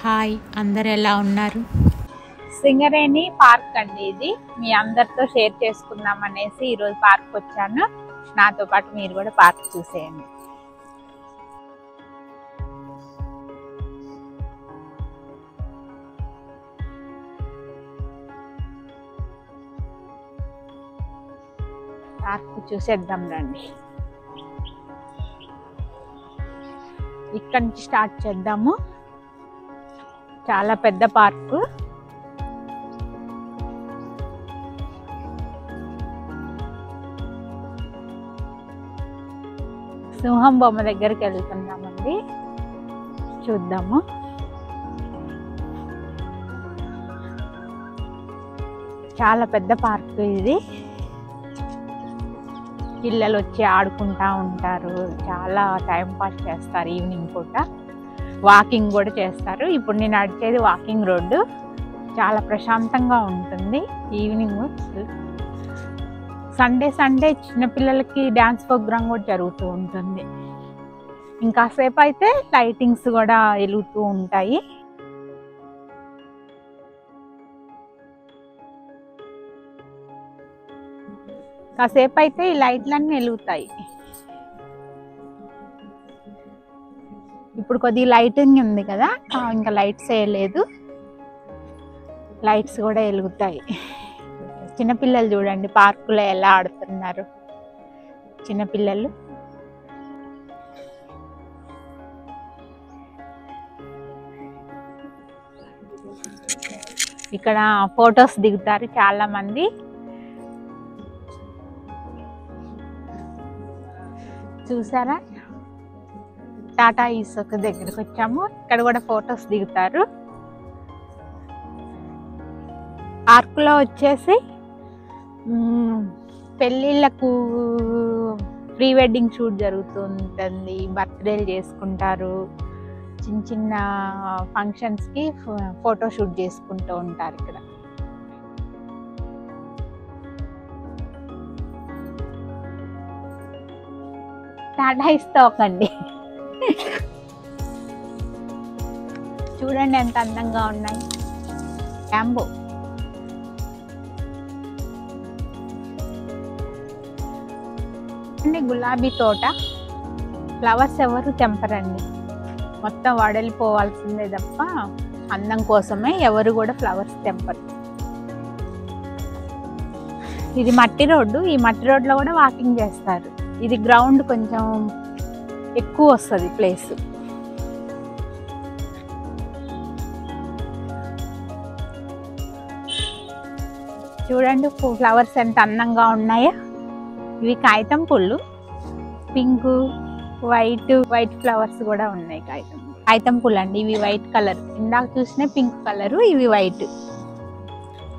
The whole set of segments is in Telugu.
హాయ్, అందరు ఎలా ఉన్నారు? సింగరేణి పార్క్ అండి. ఇది మీ అందరితో షేర్ చేసుకుందాం అనేసి ఈరోజు పార్క్ వచ్చాను. నాతో పాటు మీరు కూడా పార్క్ చూసేయండి. పార్క్ చూసేద్దాం రండి. ఇక్కడి నుంచి స్టార్ట్ చేద్దాము. చాలా పెద్ద పార్కు. సింహం బొమ్మ దగ్గరికి వెళ్తున్నామండి, చూద్దాము. చాలా పెద్ద పార్కు ఇది. పిల్లలు వచ్చి ఆడుకుంటా ఉంటారు, చాలా టైం పాస్ చేస్తారు. ఈవినింగ్ పూట వాకింగ్ కూడా చేస్తారు. ఇప్పుడు నేను నడిచేది వాకింగ్ రోడ్డు. చాలా ప్రశాంతంగా ఉంటుంది ఈవినింగ్. సండే చిన్నపిల్లలకి డ్యాన్స్ ప్రోగ్రామ్ కూడా జరుగుతూ ఉంటుంది. ఇంకాసేపు అయితే లైటింగ్స్ కూడా వెలుగుతూ ఉంటాయి. కాసేపు అయితే ఈ లైట్లన్నీ వెలుగుతాయి. ఇప్పుడు కొద్దిగా లైటింగ్ ఉంది కదా, ఇంకా లైట్స్ వేయలేదు, లైట్స్ కూడా వెలుగుతాయి. చిన్నపిల్లలు చూడండి పార్కులో ఎలా ఆడుతున్నారు చిన్నపిల్లలు. ఇక్కడ ఫొటోస్ దిగుతారు చాలా మంది. చూసారా, టాటా ఈసోక్ దగ్గరికి వచ్చాము. ఇక్కడ కూడా ఫొటోస్ దిగుతారు. పార్కులో వచ్చేసి పెళ్ళిళ్ళకు ప్రీ వెడ్డింగ్ షూట్ జరుగుతూ ఉంటుంది, బర్త్డేలు చేసుకుంటారు, చిన్న చిన్న ఫంక్షన్స్కి ఫోటో షూట్ చేసుకుంటూ ఉంటారు. ఇక్కడ టాటా ఈసోక్ అండి. చూడండి ఎంత అందంగా ఉన్నాయి. యాంబో గులాబీ తోట. ఫ్లవర్స్ ఎవరు తెంపరండి, మొత్తం వడలిపోవాల్సిందే తప్ప అందం కోసమే ఎవరు కూడా ఫ్లవర్స్ తెంపరు. ఇది మట్టి రోడ్డు. ఈ మట్టి రోడ్లో కూడా వాకింగ్ చేస్తారు. ఇది గ్రౌండ్ కొంచెం ఎక్కువ వస్తుంది ప్లేస్. చూడండి ఫ్లవర్స్ ఎంత అందంగా ఉన్నాయో. ఇవి కాగితం పుల్లు, పింక్, వైట్ ఫ్లవర్స్ కూడా ఉన్నాయి. కాగితం పుల్లు అండి. ఇవి వైట్ కలర్, ఇందాక చూసిన పింక్ కలరు, ఇవి వైట్.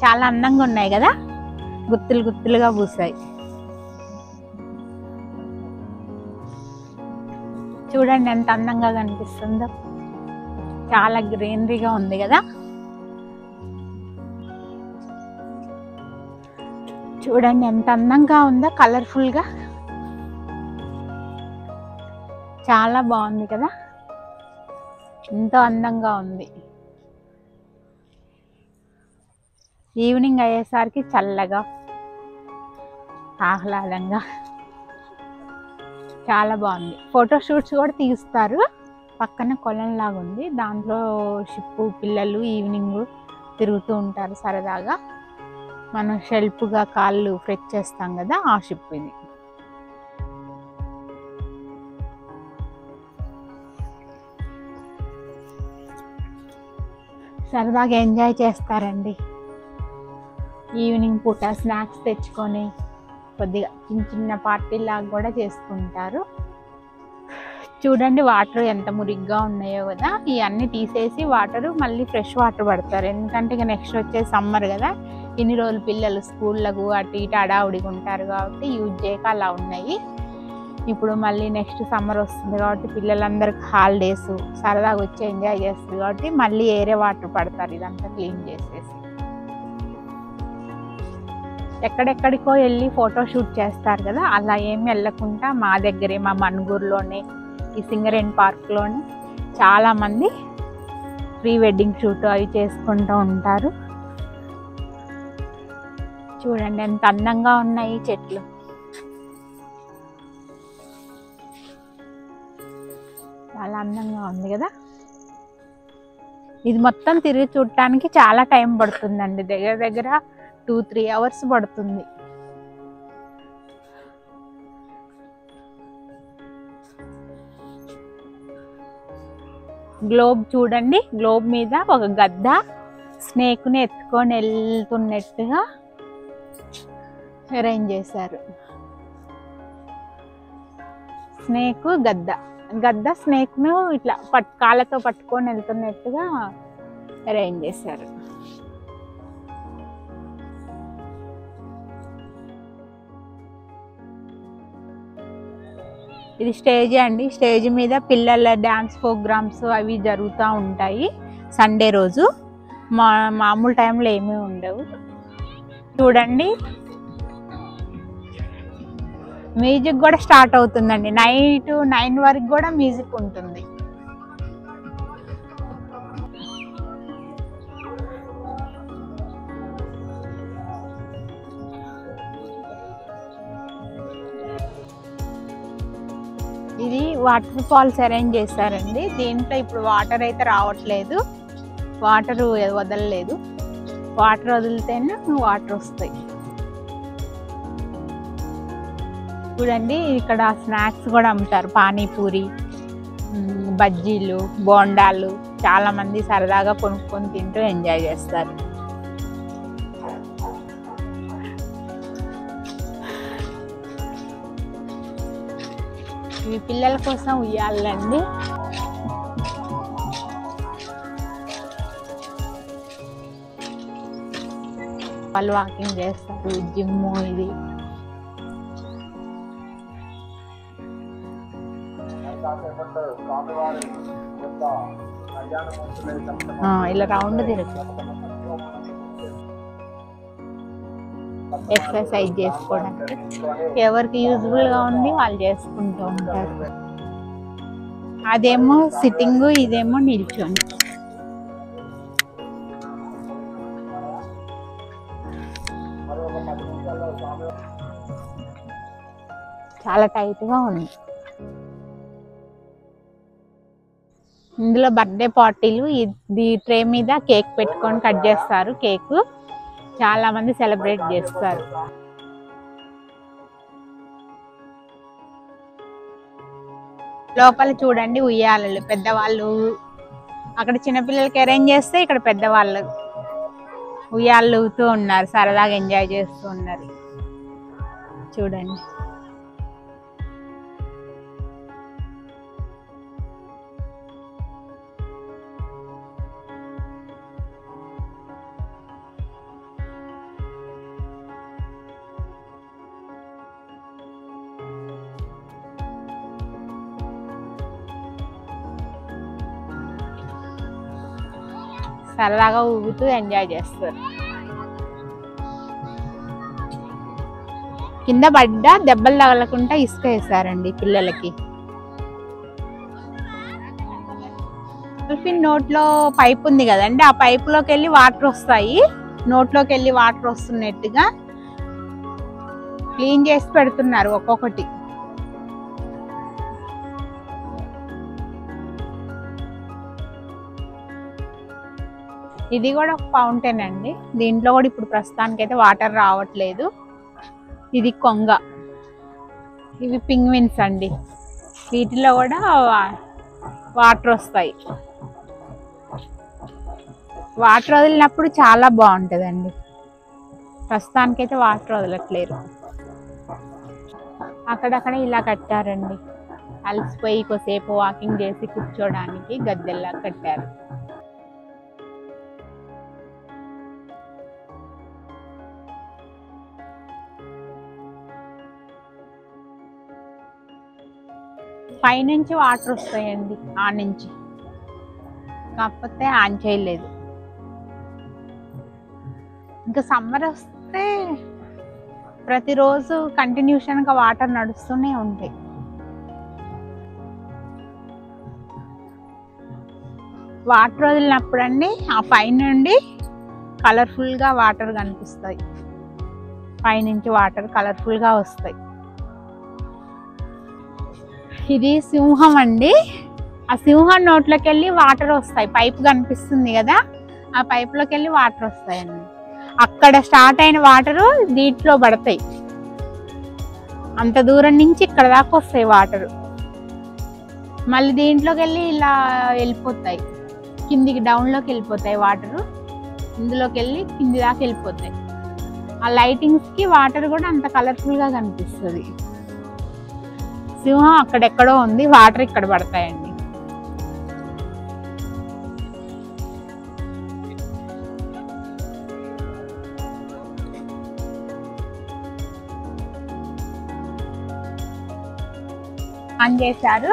చాలా అందంగా ఉన్నాయి కదా, గుత్తులు గుత్తులుగా పూసాయి. చూడండి ఎంత అందంగా కనిపిస్తుందో. చాలా గ్రీనరీగా ఉంది కదా. చూడండి ఎంత అందంగా ఉందో, కలర్ఫుల్గా. చాలా బాగుంది కదా, ఎంతో అందంగా ఉంది. ఈవినింగ్ అయ్యేసరికి చల్లగా, ఆహ్లాదంగా చాలా బాగుంది. ఫోటో షూట్స్ కూడా తీస్తారు. పక్కన కొలంలాగా ఉంది, దాంట్లో షిప్పు పిల్లలు ఈవినింగ్ తిరుగుతూ ఉంటారు సరదాగా. మనం షెల్ఫ్గా కాళ్ళు ఫ్రెష్ చేస్తాం కదా, ఆ షిప్ ఇది. సరదాగా ఎంజాయ్ చేస్తారండి. ఈవినింగ్ పూట స్నాక్స్ తెచ్చుకొని కొద్దిగా చిన్న చిన్న పార్టీలాగా కూడా చేసుకుంటారు. చూడండి వాటర్ ఎంత మురిగ్గా ఉన్నాయో కదా. ఇవన్నీ తీసేసి వాటర్ మళ్ళీ ఫ్రెష్ వాటర్ పడతారు. ఎందుకంటే ఇక నెక్స్ట్ వచ్చే సమ్మర్ కదా, ఇన్ని రోజులు పిల్లలు స్కూళ్ళకు అటు ఇటు అడావుడిగా ఉంటారు కాబట్టి యూజ్ చేయక అలా ఉన్నాయి. ఇప్పుడు మళ్ళీ నెక్స్ట్ సమ్మర్ వస్తుంది కాబట్టి పిల్లలందరికీ హాలిడేస్, సరదాగా వచ్చి ఎంజాయ్ చేస్తారు కాబట్టి మళ్ళీ ఏరే వాటర్ పడతారు. ఇదంతా క్లీన్ చేసేసి ఎక్కడెక్కడికో వెళ్ళి ఫోటో షూట్ చేస్తారు కదా, అలా ఏమి వెళ్ళకుండా మా దగ్గరే, మా మనుగూరులోనే, ఈ సింగరేణి పార్క్లోనే చాలామంది ప్రీ వెడ్డింగ్ షూట్ అవి చేసుకుంటూ ఉంటారు. చూడండి ఎంత అందంగా ఉన్నాయి ఈ చెట్లు. చాలా అందంగా ఉంది కదా. ఇది మొత్తం తిరిగి చూడటానికి చాలా టైం పడుతుందండి, దగ్గర దగ్గర 2-3 అవర్స్ పడుతుంది. గ్లోబ్ చూడండి, గ్లోబ్ మీద ఒక గద్ద స్నేక్ని ఎత్తుకొని వెళ్తున్నట్టుగా అరేంజ్ చేశారు. స్నేక్ గద్ద స్నేక్ను ఇట్లా కాళ్ళతో పట్టుకొని వెళ్తున్నట్టుగా అరేంజ్ చేశారు. ఇది స్టేజ్ అండి. స్టేజ్ మీద పిల్లల డ్యాన్స్ ప్రోగ్రామ్స్ అవి జరుగుతూ ఉంటాయి సండే రోజు. మామూలు టైంలో ఏమీ ఉండవు. చూడండి మ్యూజిక్ కూడా స్టార్ట్ అవుతుందండి. నైట్ 9 వరకు కూడా మ్యూజిక్ ఉంటుంది. ఇది వాటర్ ఫాల్స్ అరేంజ్ చేశారండి. దీంట్లో ఇప్పుడు వాటర్ అయితే రావట్లేదు, వాటర్ వదలలేదు. వాటర్ వదిలితేనే వాటర్ వస్తాయి. చూడండి ఇక్కడ స్నాక్స్ కూడా అమ్ముతారు, పానీపూరి, బజ్జీలు, బోండాలు. చాలా మంది సరదాగా కొనుక్కొని తింటూ ఎంజాయ్ చేస్తారు. ఇవి పిల్లల కోసం ఉయ్యాలండి. వాళ్ళు వాకింగ్ చేస్తారు, జిమ్ ఇది. ఇలా రౌండ్ తిరుగుతారు ఎక్సర్సైజ్ చేసుకోవడానికి. ఎవరికి యూజ్ఫుల్ గా ఉంది వాళ్ళు చేసుకుంటూ ఉంటారు. అదేమో సిట్టింగ్, ఇదేమో నిల్చొని. చాలా టైట్ గా ఉంది. ఇందులో బర్త్డే పార్టీలు. ఇది ట్రే మీద కేక్ పెట్టుకొని కట్ చేస్తారు. కేక్ చాలా మంది సెలబ్రేట్ చేస్తారు. లోపల చూడండి ఉయ్యాలలు. పెద్దవాళ్ళు అక్కడ చిన్నపిల్లలకి అరేంజ్ చేస్తే ఇక్కడ పెద్దవాళ్ళు ఉయ్యాలు ఊగుతూ ఉన్నారు, సరదాగా ఎంజాయ్ చేస్తూ ఉన్నారు. చూడండి సరదాగా ఊగుతూ ఎంజాయ్ చేస్తారు. కింద పడ్డ దెబ్బలు తగలకుండా ఇసుక వేసారండి పిల్లలకి. డాల్ఫిన్ నోట్లో పైప్ ఉంది కదండి, ఆ పైపులోకి వెళ్ళి వాటర్ వస్తాయి. నోట్లోకి వెళ్ళి వాటర్ వస్తున్నట్టుగా క్లీన్ చేసి పెడుతున్నారు ఒక్కొక్కటి. ఇది కూడా ఒక ఫౌంటైన్ అండి. దీంట్లో కూడా ఇప్పుడు ప్రస్తుతానికి అయితే వాటర్ రావట్లేదు. ఇది కొంగ. ఇవి పింగ్విన్స్ అండి. వీటిలో కూడా వాటర్ వస్తాయి. వాటర్ వదిలినప్పుడు చాలా బాగుంటుందండి. ప్రస్తుతానికి అయితే వాటర్ వదలట్లేరు. అక్కడక్కడ ఇలా కట్టారండి. అలసిపోయి కొద్దిసేపు వాకింగ్ చేసి కూర్చోడానికి గద్దెల్లా కట్టారు. పైనుంచి వాటర్ వస్తాయండి, ఆ నుంచి. కాకపోతే ఆన్ చేయలేదు. ఇంకా సమ్మర్ వస్తే ప్రతిరోజు కంటిన్యూషన్గా వాటర్ నడుస్తూనే ఉంటాయి. వాటర్ వదిలినప్పుడు అండి ఆ పైనుండి కలర్ఫుల్గా వాటర్ కనిపిస్తాయి. పైనుంచి వాటర్ కలర్ఫుల్గా వస్తాయి. ఇది సింహం అండి. ఆ సింహం నోట్లోకి వెళ్ళి వాటర్ వస్తాయి. పైపు కనిపిస్తుంది కదా, ఆ పైపులోకి వెళ్ళి వాటర్ వస్తాయండి. అక్కడ స్టార్ట్ అయిన వాటరు దీంట్లో పడతాయి. అంత దూరం నుంచి ఇక్కడ దాకా వస్తాయి వాటరు. మళ్ళీ దీంట్లోకి వెళ్ళి ఇలా వెళ్ళిపోతాయి, కిందికి డౌన్లోకి వెళ్ళిపోతాయి వాటరు. ఇందులోకి వెళ్ళి కింది దాకా వెళ్ళిపోతాయి. ఆ లైటింగ్స్కి వాటర్ కూడా అంత కలర్ఫుల్గా కనిపిస్తుంది. సింహం అక్కడెక్కడో ఉంది, వాటర్ ఇక్కడ పడతాయండి. ఆన్ చేశారు.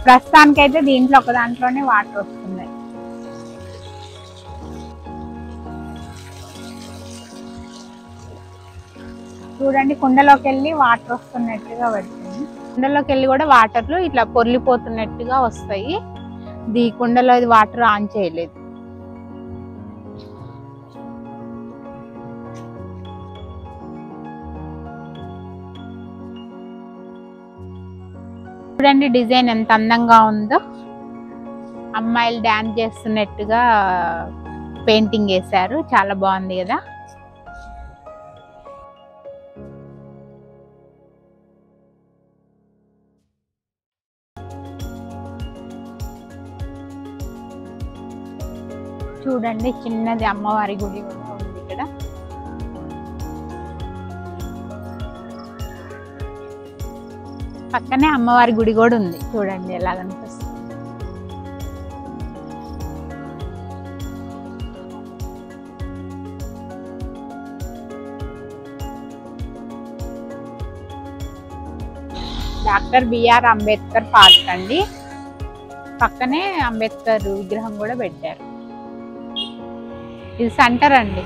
ప్రస్తుతానికైతే దీంట్లో ఒక దాంట్లోనే వాటర్ వస్తున్నాయి. చూడండి, కుండలోకి వెళ్ళి వాటర్ వస్తున్నట్టుగా పడుతుంది. కుండలోకి వెళ్ళి కూడా వాటర్లు ఇట్లా పొర్లిపోతున్నట్టుగా వస్తాయి. ఈ కుండలో ఇది వాటర్ ఆన్ చేయలేదు. చూడండి డిజైన్ ఎంత అందంగా ఉందో. అమ్మాయిలు డాన్స్ చేస్తున్నట్టుగా పెయింటింగ్ వేశారు. చాలా బాగుంది కదా. చూడండి చిన్నది అమ్మవారి గుడి కూడా ఉంది ఇక్కడ. పక్కనే అమ్మవారి గుడి కూడా ఉంది. చూడండి ఎలా కనిపిస్తుంది. డాక్టర్ బిఆర్ అంబేద్కర్ పార్క్ అండి. పక్కనే అంబేద్కర్ విగ్రహం కూడా పెట్టారు. ఇది సెంటర్ అండి,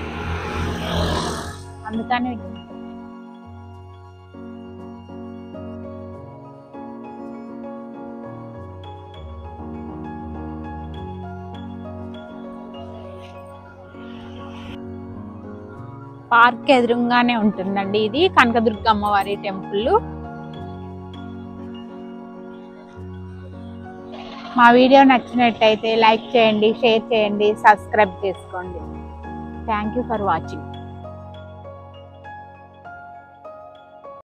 అందుకని పార్క్ ఎదురుగానే ఉంటుందండి. ఇది కనకదుర్గ అమ్మవారి టెంపుల్. మా వీడియో నచ్చినట్టయితే లైక్ చేయండి, షేర్ చేయండి, సబ్స్క్రైబ్ చేసుకోండి. Thank you for watching.